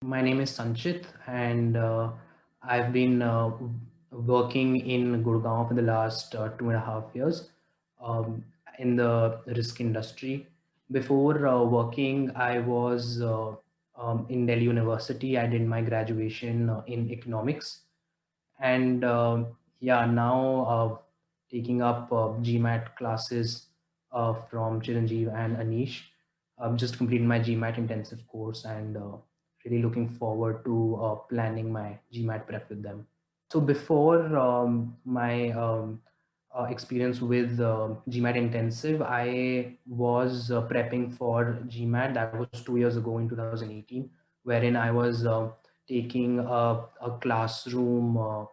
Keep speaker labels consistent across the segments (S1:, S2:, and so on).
S1: My name is Sanchit, and I've been working in Gurgaon for the last 2.5 years um, in the risk industry. Before working, I was in Delhi University. I did my graduation in economics, and yeah, now taking up GMAT classes from Chiranjeev and Anish. I've just completed my GMAT intensive course and really looking forward to planning my GMAT prep with them. So before my experience with GMAT intensive, I was prepping for GMAT. That was 2 years ago in 2018, wherein I was taking a classroom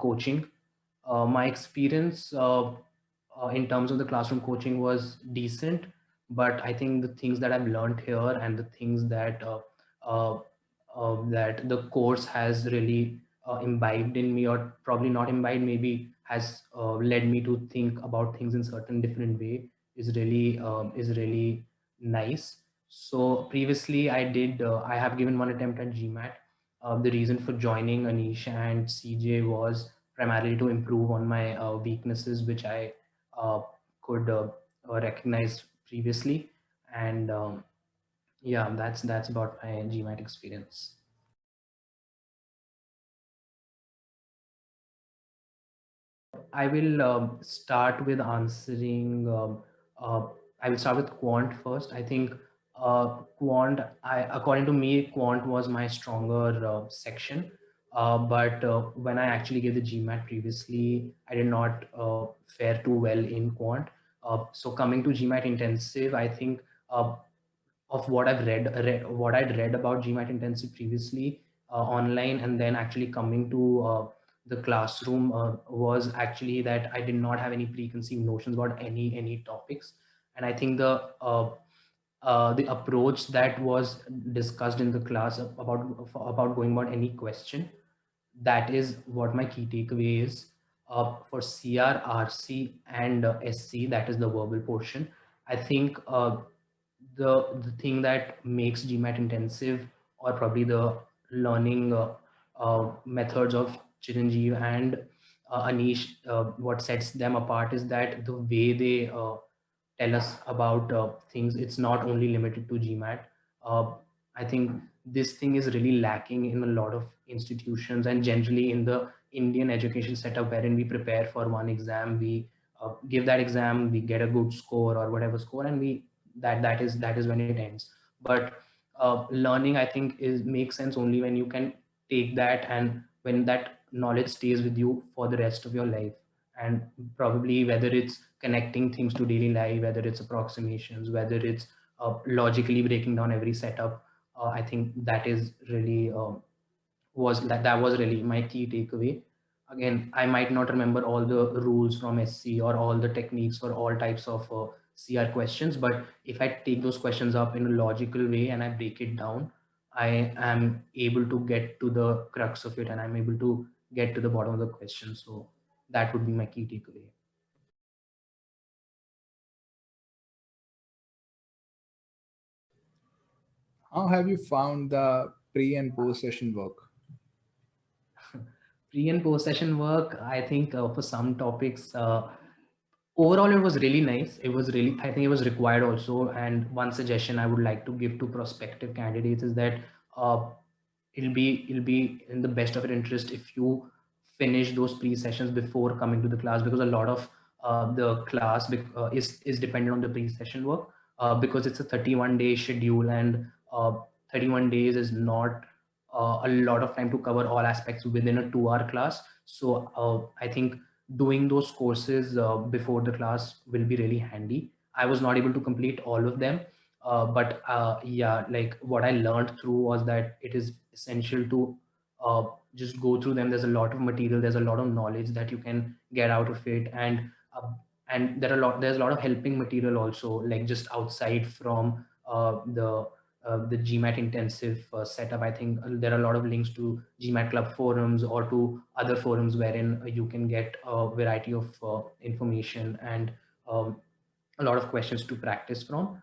S1: coaching. My experience in terms of the classroom coaching was decent, but I think the things that I've learned here and the things uh, that the course has really imbibed in me, or probably not imbibed, maybe has led me to think about things in certain different way, is really nice. So previously I have given one attempt at GMAT. The reason for joining Anish and CJ was primarily to improve on my weaknesses, which I uh, could recognize previously. And yeah, that's about my GMAT experience. I will start with answering. Uh, I will start with quant first. I think according to me, quant was my stronger section. But when I actually gave the GMAT previously, I did not fare too well in quant. So coming to GMAT intensive, I think uh, of what what I'd read about GMAT intensive previously online, and then actually coming to the classroom was actually that I did not have any preconceived notions about any topics. And I think the approach that was discussed in the class about going about any question, that is what my key takeaway is. For CR, RC, and SC, that is the verbal portion. I think the thing that makes GMAT intensive, or probably the learning methods of Chiranjeev and Anish, what sets them apart is that the way they tell us about things, it's not only limited to GMAT. Uh, I think this thing is really lacking in a lot of institutions and generally in the Indian education setup, wherein we prepare for one exam, we give that exam, we get a good score or whatever score, and we that is when it ends. But learning, I think, is makes sense only when you can take that, and when that knowledge stays with you for the rest of your life. And probably whether it's connecting things to daily life, whether it's approximations, whether it's logically breaking down every setup, I think that is really that was really my key takeaway. Again, I might not remember all the rules from SC or all the techniques for all types of CR questions, but if I take those questions up in a logical way and I break it down, I am able to get to the crux of it, and I'm able to get to the bottom of the question. So that would be my key takeaway.
S2: How have you found the pre and post session work?
S1: Pre and post session work, I think for some topics, overall it was really nice. It was really, I think it was required also. And one suggestion I would like to give to prospective candidates is that uh, it'll be in the best of your interest if you finish those pre sessions before coming to the class, because a lot of the class is dependent on the pre session work, because it's a 31-day schedule, and 31 days is not a lot of time to cover all aspects within a 2-hour class. So I think doing those courses before the class will be really handy. I was not able to complete all of them, but yeah, like what I learned through was that it is essential to uh, just go through them. There's a lot of material, there's a lot of knowledge that you can get out of it, and there's a lot of helping material also, like just outside from the GMAT intensive setup. I think there are a lot of links to GMAT club forums or to other forums wherein you can get a variety of information and um, a lot of questions to practice from.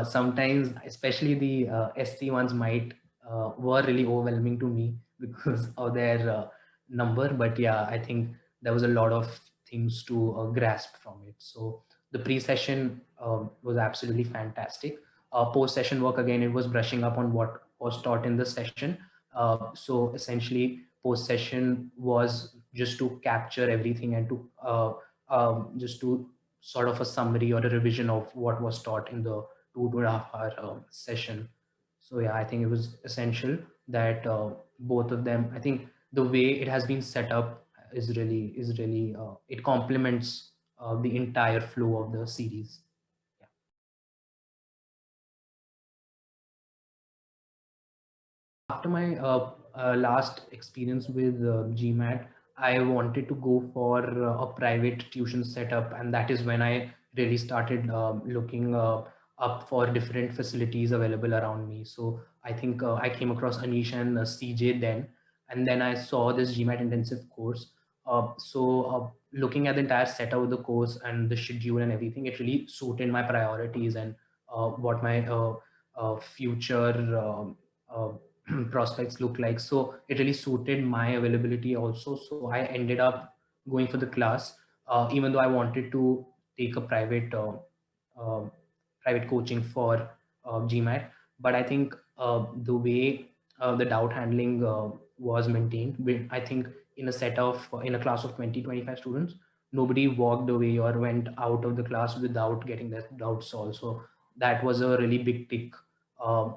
S1: Sometimes, especially the SC ones, might were really overwhelming to me because of their number. But yeah, I think there was a lot of things to grasp from it. So the pre-session was absolutely fantastic. Post-session work, again, it was brushing up on what was taught in the session. So essentially, post-session was just to capture everything and to just to sort of a summary or a revision of what was taught in the 2.5 hour session. So yeah, I think it was essential that both of them. I think the way it has been set up is really it complements the entire flow of the series. Yeah. After my last experience with GMAT, I wanted to go for a private tuition setup, and that is when I really started looking up for different facilities available around me. So I think I came across Anish and CJ then, and then I saw this GMAT intensive course. Looking at the entire setup of the course and the schedule and everything, it really suited my priorities and what my future prospects look like. So it really suited my availability also. So I ended up going for the class, even though I wanted to take a uh, private coaching for GMAT. But I think the way the doubt handling was maintained, I think in a set of in a class of 20-25 students, nobody walked away or went out of the class without getting their doubts solved. So that was a really big tick uh,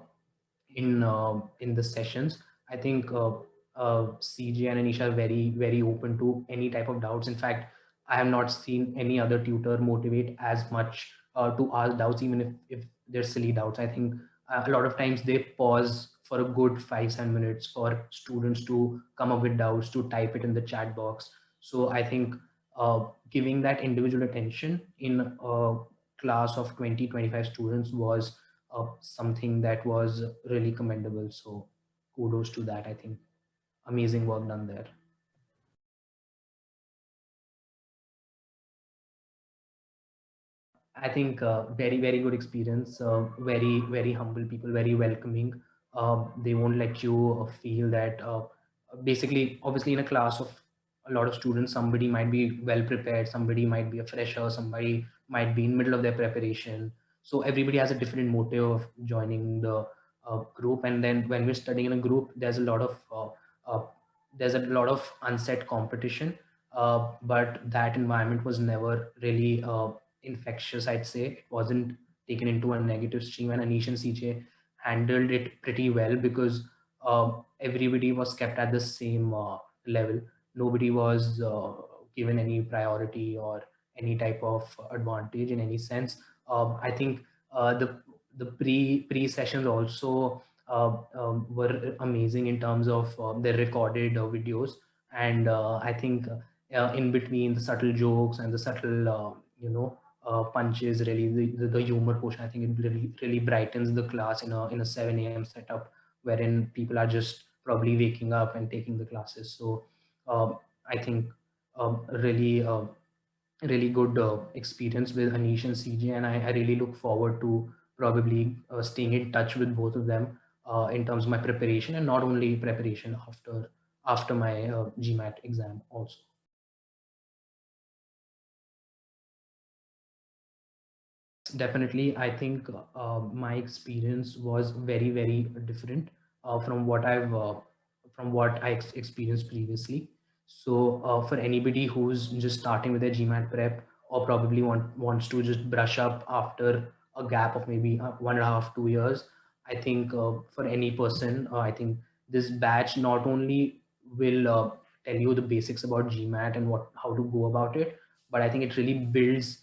S1: in the sessions. I think CJ and Anisha are very open to any type of doubts. In fact, I have not seen any other tutor motivate as much to ask doubts, even if they're silly doubts. I think a lot of times they pause for a good 5-7 minutes for students to come up with doubts, to type it in the chat box. So I think giving that individual attention in a class of 20-25 students was something that was really commendable. So kudos to that. I think amazing work done there. I think very good experience. Very humble people, very welcoming. They won't let you feel that. Basically, obviously, in a class of a lot of students, somebody might be well prepared, somebody might be a fresher, somebody might be in middle of their preparation. So everybody has a different motive of joining the group. And then when we're studying in a group, uh, there's a lot of unset competition. But that environment was never really infectious, I'd say. It wasn't taken into a negative stream, and Anish and CJ handled it pretty well because everybody was kept at the same level. Nobody was given any priority or any type of advantage in any sense. I think the pre sessions also were amazing in terms of their recorded videos, and I think in between the subtle jokes and the subtle punches, really the humor portion, I think it really brightens the class in a 7 a.m. setup wherein people are just probably waking up and taking the classes. So I think really really good experience with Anish and CJ, and I really look forward to probably staying in touch with both of them in terms of my preparation, and not only preparation after my GMAT exam also. Definitely, I think my experience was very different uh, from what I experienced previously. So for anybody who's just starting with their GMAT prep, or probably wants to just brush up after a gap of maybe 1.5-2 years, I think for any person, I think this batch not only will tell you the basics about GMAT and what how to go about it, but I think it really builds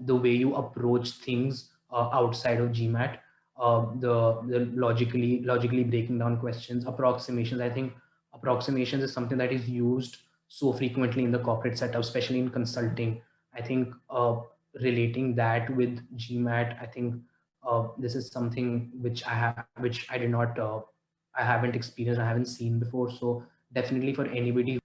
S1: the way you approach things outside of GMAT, the logically breaking down questions, approximations. I think approximations is something that is used so frequently in the corporate setup, especially in consulting. I think relating that with GMAT, I think this is something which I did not, I haven't experienced, I haven't seen before. So definitely for anybody